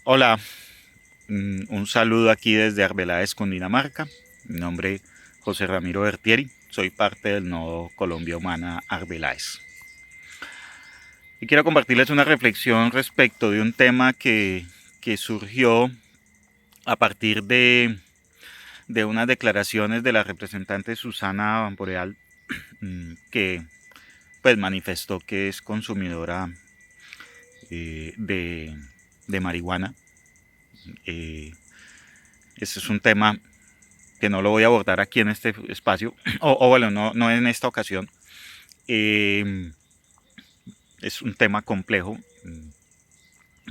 Hola, un saludo aquí desde Arbeláez, Cundinamarca. Mi nombre es José Ramiro Bertieri, soy parte del nodo Colombia Humana Arbeláez. Y quiero compartirles una reflexión respecto de un tema que surgió a partir de unas declaraciones de la representante Susana Boreal, que pues manifestó que es consumidora de marihuana. Eh, Ese es un tema que no lo voy a abordar aquí en este espacio, o bueno, no en esta ocasión. Eh, es un tema complejo,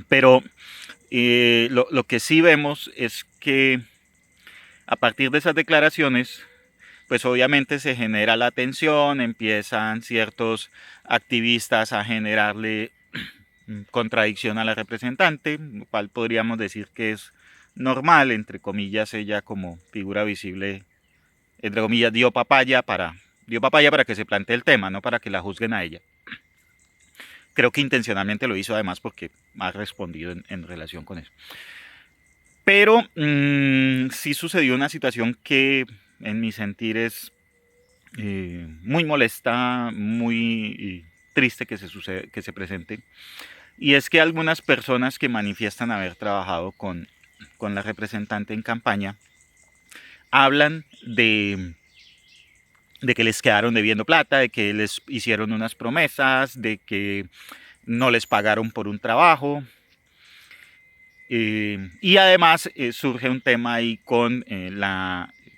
pero lo que sí vemos es que a partir de esas declaraciones, pues obviamente se genera la tensión, empiezan ciertos activistas a generarle contradicción a la representante, lo cual podríamos decir que es normal, entre comillas, ella como figura visible, entre comillas, dio papaya para que se plantee el tema, no para que la juzguen a ella. Creo que intencionalmente lo hizo además porque ha respondido en relación con eso. Pero sí sucedió una situación que en mi sentir es muy molesta, muy triste que se presente. Y es que algunas personas que manifiestan haber trabajado con la representante en campaña hablan de que les quedaron debiendo plata, de que les hicieron unas promesas, de que no les pagaron por un trabajo. Y además surge un tema ahí con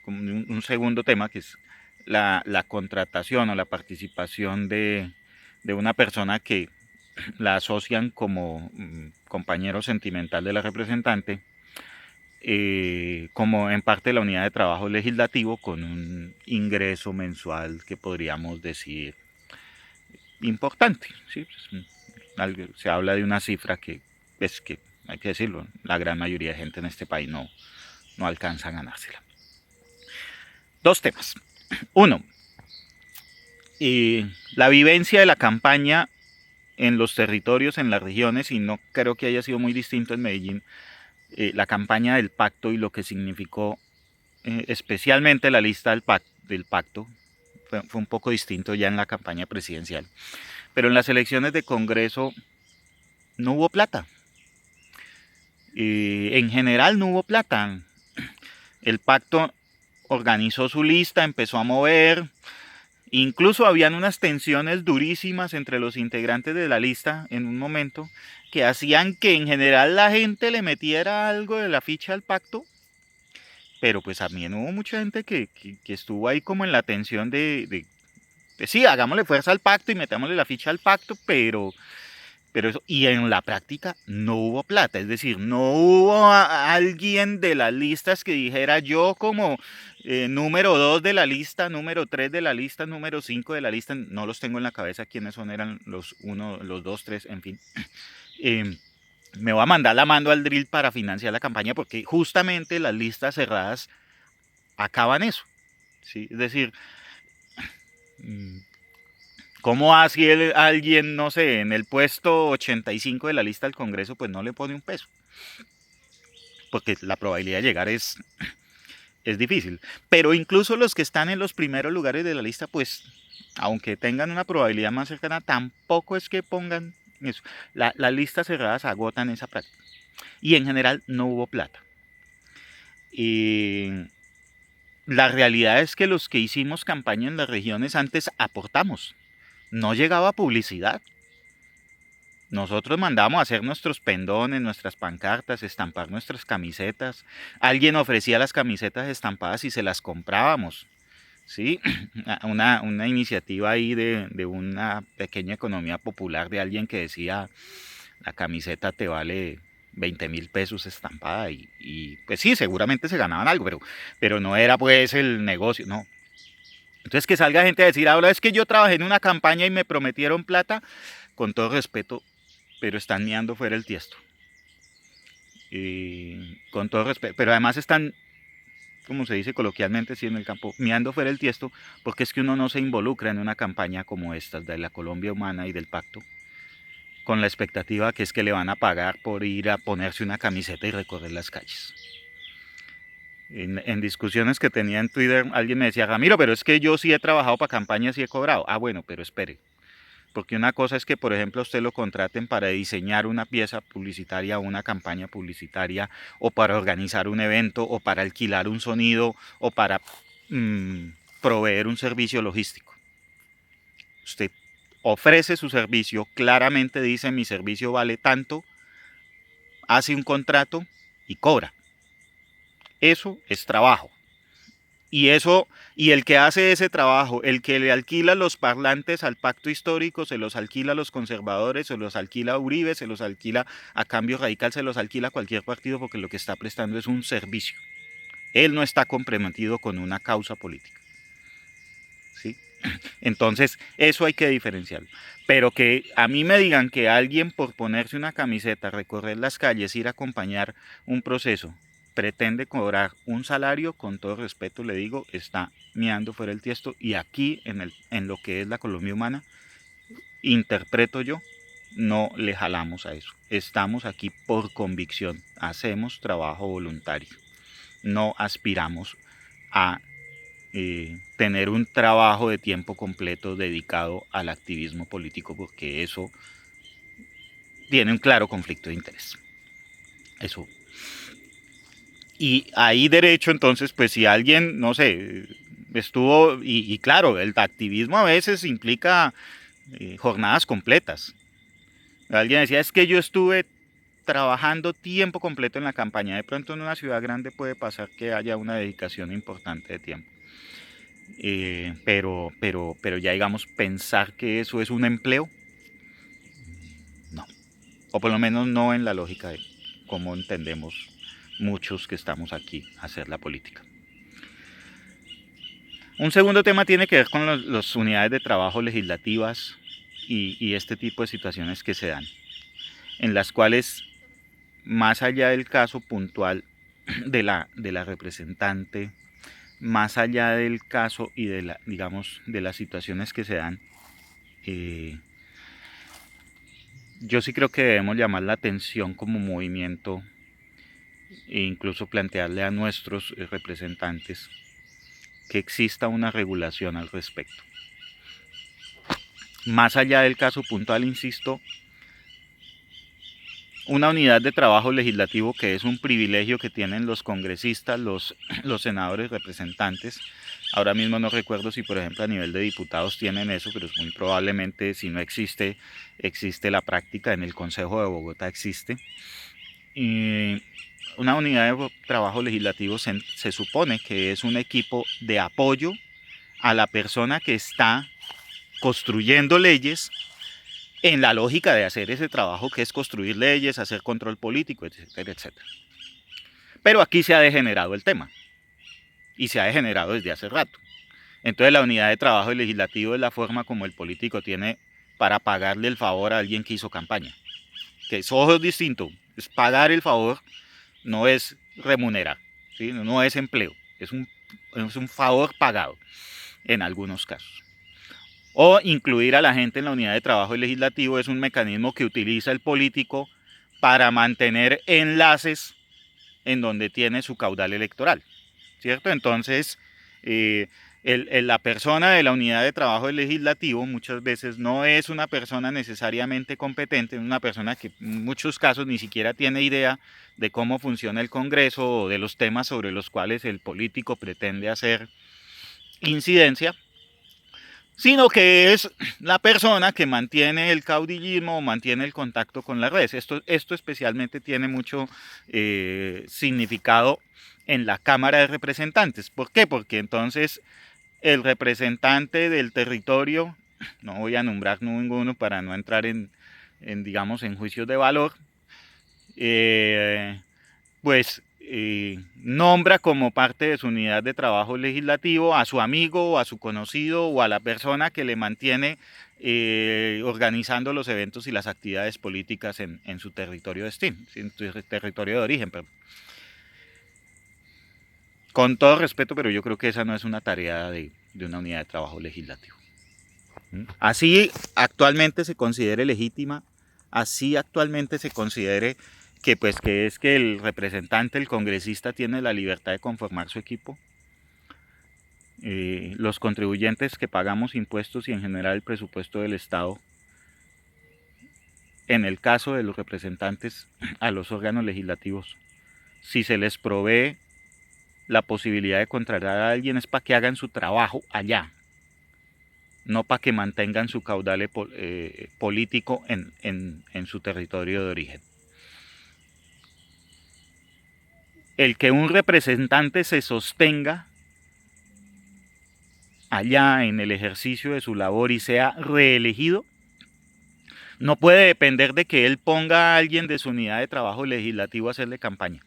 un segundo tema que es la contratación o la participación de una persona que la asocian como compañero sentimental de la representante, como en parte de la unidad de trabajo legislativo con un ingreso mensual que podríamos decir importante. ¿Sí? Se habla de una cifra que es que, hay que decirlo, la gran mayoría de gente en este país no alcanza a ganársela. Dos temas. Uno, la vivencia de la campaña en los territorios, en las regiones, y no creo que haya sido muy distinto en Medellín, la campaña del pacto y lo que significó especialmente la lista del pacto, fue un poco distinto ya en la campaña presidencial. Pero en las elecciones de Congreso no hubo plata. En general no hubo plata. El pacto organizó su lista, empezó a mover, incluso habían unas tensiones durísimas entre los integrantes de la lista en un momento que hacían que en general la gente le metiera algo de la ficha al pacto, pero pues también hubo mucha gente que estuvo ahí como en la tensión de sí, hagámosle fuerza al pacto y metámosle la ficha al pacto, pero eso, y en la práctica no hubo plata, es decir, no hubo alguien de las listas que dijera yo como número 2 de la lista, número 3 de la lista, número 5 de la lista, no los tengo en la cabeza quiénes son, eran los 1, los 2, 3, en fin. Eh, Me voy a mandar la mano al drill para financiar la campaña porque justamente las listas cerradas acaban eso. ¿Sí? Es decir, mm, ¿cómo así alguien, no sé, en el puesto 85 de la lista del Congreso, pues no le pone un peso? Porque la probabilidad de llegar es difícil. Pero incluso los que están en los primeros lugares de la lista, pues, aunque tengan una probabilidad más cercana, tampoco es que pongan eso. Las listas cerradas agotan esa práctica. Y en general no hubo plata. Y la realidad es que los que hicimos campaña en las regiones antes aportamos. No llegaba publicidad. Nosotros mandamos a hacer nuestros pendones, nuestras pancartas, estampar nuestras camisetas. Alguien ofrecía las camisetas estampadas y se las comprábamos. ¿Sí? Una iniciativa ahí de una pequeña economía popular de alguien que decía, la camiseta te vale 20.000 pesos estampada y pues sí, seguramente se ganaban algo, pero no era pues el negocio, no. Entonces que salga gente a decir, ahora es que yo trabajé en una campaña y me prometieron plata, con todo respeto, pero están meando fuera el tiesto. Con todo respeto, pero además están, como se dice coloquialmente, sí, en el campo, meando fuera el tiesto, porque es que uno no se involucra en una campaña como esta, de la Colombia Humana y del Pacto, con la expectativa que es que le van a pagar por ir a ponerse una camiseta y recorrer las calles. En discusiones que tenía en Twitter, alguien me decía, Ramiro, pero es que yo sí he trabajado para campañas y he cobrado. Ah, bueno, pero espere. Porque una cosa es que, por ejemplo, usted lo contraten para diseñar una pieza publicitaria o una campaña publicitaria, o para organizar un evento, o para alquilar un sonido, o para proveer un servicio logístico. Usted ofrece su servicio, claramente dice mi servicio vale tanto, hace un contrato y cobra. Eso es trabajo. Y eso, y el que hace ese trabajo, el que le alquila los parlantes al pacto histórico, se los alquila a los conservadores, se los alquila a Uribe, se los alquila a Cambio Radical, se los alquila a cualquier partido, porque lo que está prestando es un servicio. Él no está comprometido con una causa política. ¿Sí? Entonces, eso hay que diferenciarlo. Pero que a mí me digan que alguien por ponerse una camiseta, recorrer las calles, ir a acompañar un proceso, pretende cobrar un salario, con todo respeto le digo, está meando fuera el tiesto. Y aquí, en lo que es la Colombia humana, interpreto yo, no le jalamos a eso. Estamos aquí por convicción, hacemos trabajo voluntario, no aspiramos a tener un trabajo de tiempo completo dedicado al activismo político, porque eso tiene un claro conflicto de interés. Eso. Y ahí derecho, entonces, pues si alguien, no sé, estuvo, y claro, el activismo a veces implica jornadas completas. Alguien decía, es que yo estuve trabajando tiempo completo en la campaña. De pronto en una ciudad grande puede pasar que haya una dedicación importante de tiempo. Pero ya digamos, pensar que eso es un empleo, no. O por lo menos no en la lógica de cómo entendemos muchos que estamos aquí a hacer la política. Un segundo tema tiene que ver con las unidades de trabajo legislativas y este tipo de situaciones que se dan, en las cuales, más allá del caso puntual de la representante, más allá del caso y digamos, de las situaciones que se dan, yo sí creo que debemos llamar la atención como movimiento e incluso plantearle a nuestros representantes que exista una regulación al respecto. Más allá del caso puntual, insisto, una unidad de trabajo legislativo que es un privilegio que tienen los congresistas, los senadores representantes. Ahora mismo no recuerdo si, por ejemplo, a nivel de diputados tienen eso, pero muy probablemente, si no existe, existe la práctica. En el Consejo de Bogotá existe. Y una unidad de trabajo legislativo se supone que es un equipo de apoyo a la persona que está construyendo leyes, en la lógica de hacer ese trabajo que es construir leyes, hacer control político, etcétera, etcétera. Pero aquí se ha degenerado el tema, y se ha degenerado desde hace rato. Entonces la unidad de trabajo legislativo es la forma como el político tiene para pagarle el favor a alguien que hizo campaña. Que eso es distinto, es pagar el favor, no es remunerar, ¿sí? No es empleo, es un favor pagado en algunos casos. O incluir a la gente en la unidad de trabajo legislativo es un mecanismo que utiliza el político para mantener enlaces en donde tiene su caudal electoral, ¿cierto? Entonces, la persona de la unidad de trabajo legislativo muchas veces no es una persona necesariamente competente, es una persona que en muchos casos ni siquiera tiene idea de cómo funciona el Congreso o de los temas sobre los cuales el político pretende hacer incidencia, sino que es la persona que mantiene el caudillismo o mantiene el contacto con las redes. Esto especialmente tiene mucho significado en la Cámara de Representantes. ¿Por qué? Porque entonces el representante del territorio, no voy a nombrar ninguno para no entrar digamos, en juicios de valor, pues nombra como parte de su unidad de trabajo legislativo a su amigo o a su conocido o a la persona que le mantiene organizando los eventos y las actividades políticas en su territorio de destino, en su territorio de origen. Perdón. Con todo respeto, pero yo creo que esa no es una tarea de una unidad de trabajo legislativo. Así actualmente se considere legítima, así actualmente se considere que pues que es que el representante, el congresista tiene la libertad de conformar su equipo. Los contribuyentes que pagamos impuestos y en general el presupuesto del Estado, en el caso de los representantes a los órganos legislativos, si se les provee la posibilidad de contratar a alguien es para que hagan su trabajo allá, no para que mantengan su caudal político en su territorio de origen. El que un representante se sostenga allá en el ejercicio de su labor y sea reelegido, no puede depender de que él ponga a alguien de su unidad de trabajo legislativo a hacerle campaña.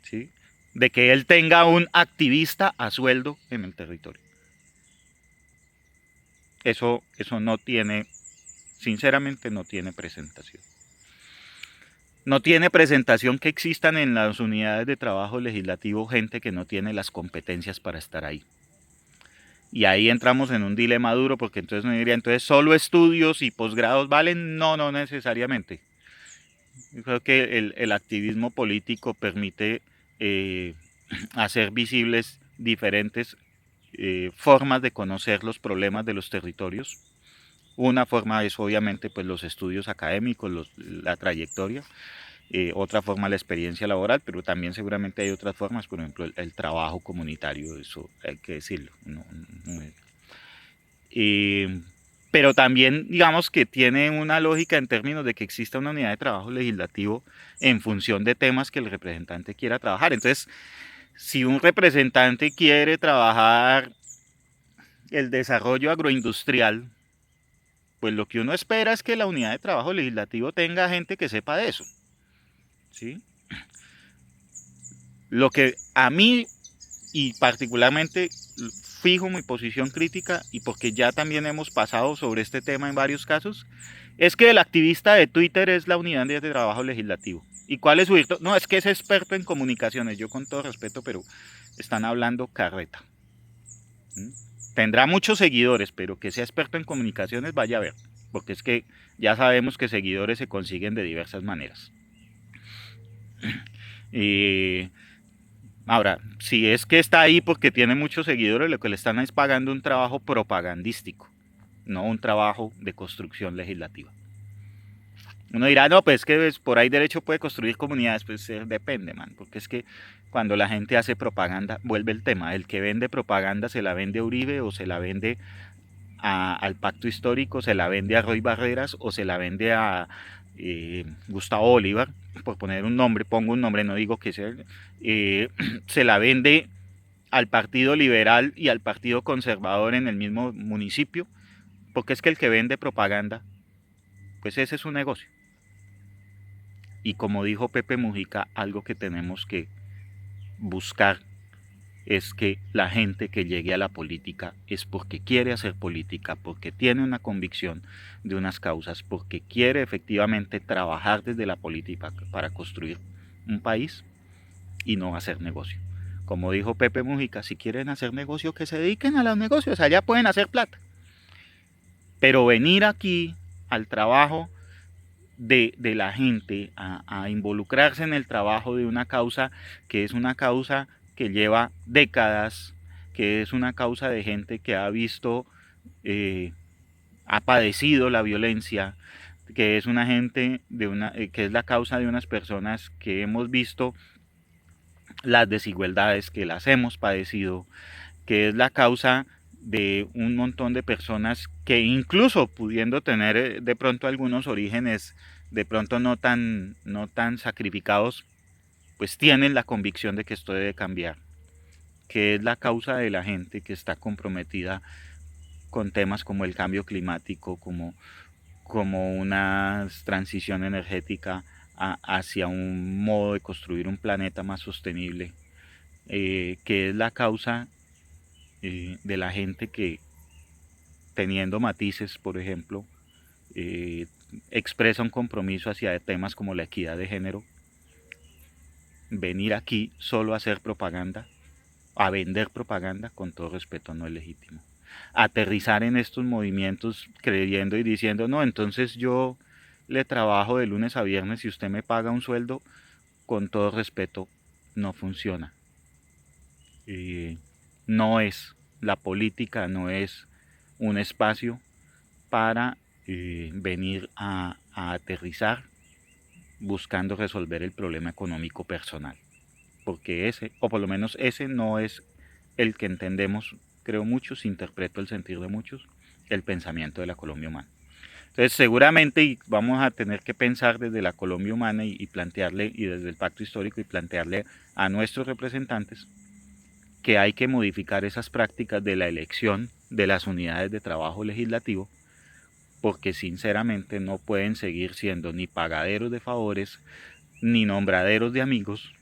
¿Sí? De que él tenga un activista a sueldo en el territorio. Eso no tiene, sinceramente no tiene presentación. No tiene presentación que existan en las unidades de trabajo legislativo gente que no tiene las competencias para estar ahí. Y ahí entramos en un dilema duro porque entonces no diría, entonces solo estudios y posgrados valen. No, no necesariamente. Yo creo que el activismo político permite hacer visibles diferentes formas de conocer los problemas de los territorios. Una forma es obviamente pues los estudios académicos, la trayectoria. Otra forma la experiencia laboral, pero también seguramente hay otras formas, por ejemplo el trabajo comunitario, eso hay que decirlo. Pero también digamos que tiene una lógica en términos de que exista una unidad de trabajo legislativo en función de temas que el representante quiera trabajar. Entonces, si un representante quiere trabajar el desarrollo agroindustrial, pues lo que uno espera es que la unidad de trabajo legislativo tenga gente que sepa de eso. ¿Sí? Lo que a mí, y particularmente fijo mi posición crítica, y porque ya también hemos pasado sobre este tema en varios casos, es que el activista de Twitter es la unidad de trabajo legislativo. ¿Y cuál es su virtud? No, es que es experto en comunicaciones, yo con todo respeto, pero están hablando carreta. ¿Mm? Tendrá muchos seguidores, pero que sea experto en comunicaciones, vaya a ver, porque es que ya sabemos que seguidores se consiguen de diversas maneras. Ahora, si es que está ahí porque tiene muchos seguidores, lo que le están es pagando un trabajo propagandístico, no un trabajo de construcción legislativa. Uno dirá, no, pues es que por ahí derecho puede construir comunidades, pues depende, man, porque es que cuando la gente hace propaganda, vuelve el tema, el que vende propaganda se la vende a Uribe o se la vende al Pacto Histórico, se la vende a Roy Barreras o se la vende a Gustavo Bolívar, por poner un nombre, pongo un nombre, no digo que sea, se la vende al Partido Liberal y al Partido Conservador en el mismo municipio, porque es que el que vende propaganda, pues ese es su negocio. Y como dijo Pepe Mujica, algo que tenemos que buscar es que la gente que llegue a la política es porque quiere hacer política, porque tiene una convicción de unas causas, porque quiere efectivamente trabajar desde la política para construir un país y no hacer negocio. Como dijo Pepe Mujica, si quieren hacer negocio, que se dediquen a los negocios, allá pueden hacer plata. Pero venir aquí al trabajo de la gente, a involucrarse en el trabajo de una causa que es una causa que lleva décadas, que es una causa de gente que ha visto, ha padecido la violencia, que es una gente que es la causa de unas personas que hemos visto las desigualdades, que las hemos padecido, que es la causa de un montón de personas que incluso pudiendo tener de pronto algunos orígenes de pronto no tan sacrificados, pues tienen la convicción de que esto debe cambiar, que es la causa de la gente que está comprometida con temas como el cambio climático, como una transición energética hacia un modo de construir un planeta más sostenible, que es la causa de la gente que, teniendo matices, por ejemplo, expresa un compromiso hacia temas como la equidad de género. Venir aquí solo a hacer propaganda, a vender propaganda, con todo respeto, no es legítimo. aterrizar en estos movimientos creyendo y diciendo, no, entonces yo le trabajo de lunes a viernes y usted me paga un sueldo, con todo respeto, no funciona. No es, la política no es un espacio para venir a aterrizar buscando resolver el problema económico personal, porque ese, o por lo menos ese no es el que entendemos, creo muchos, interpreto el sentir de muchos, el pensamiento de la Colombia humana. Entonces seguramente vamos a tener que pensar desde la Colombia humana y plantearle, y desde el pacto histórico, y plantearle a nuestros representantes que hay que modificar esas prácticas de la elección de las unidades de trabajo legislativo, porque sinceramente no pueden seguir siendo ni pagaderos de favores, ni nombraderos de amigos,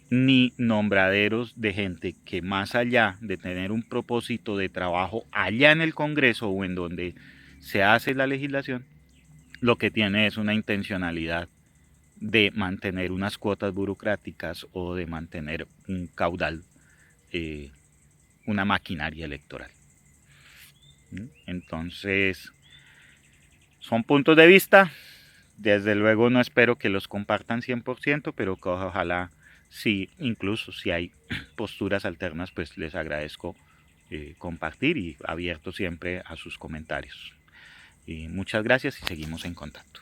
ni nombraderos de gente que más allá de tener un propósito de trabajo allá en el Congreso o en donde se hace la legislación, lo que tiene es una intencionalidad de mantener unas cuotas burocráticas o de mantener un caudal, una maquinaria electoral. Entonces, son puntos de vista. Desde luego no espero que los compartan 100%, pero que ojalá sí, incluso si hay posturas alternas, pues les agradezco compartir y abierto siempre a sus comentarios. Y muchas gracias y seguimos en contacto.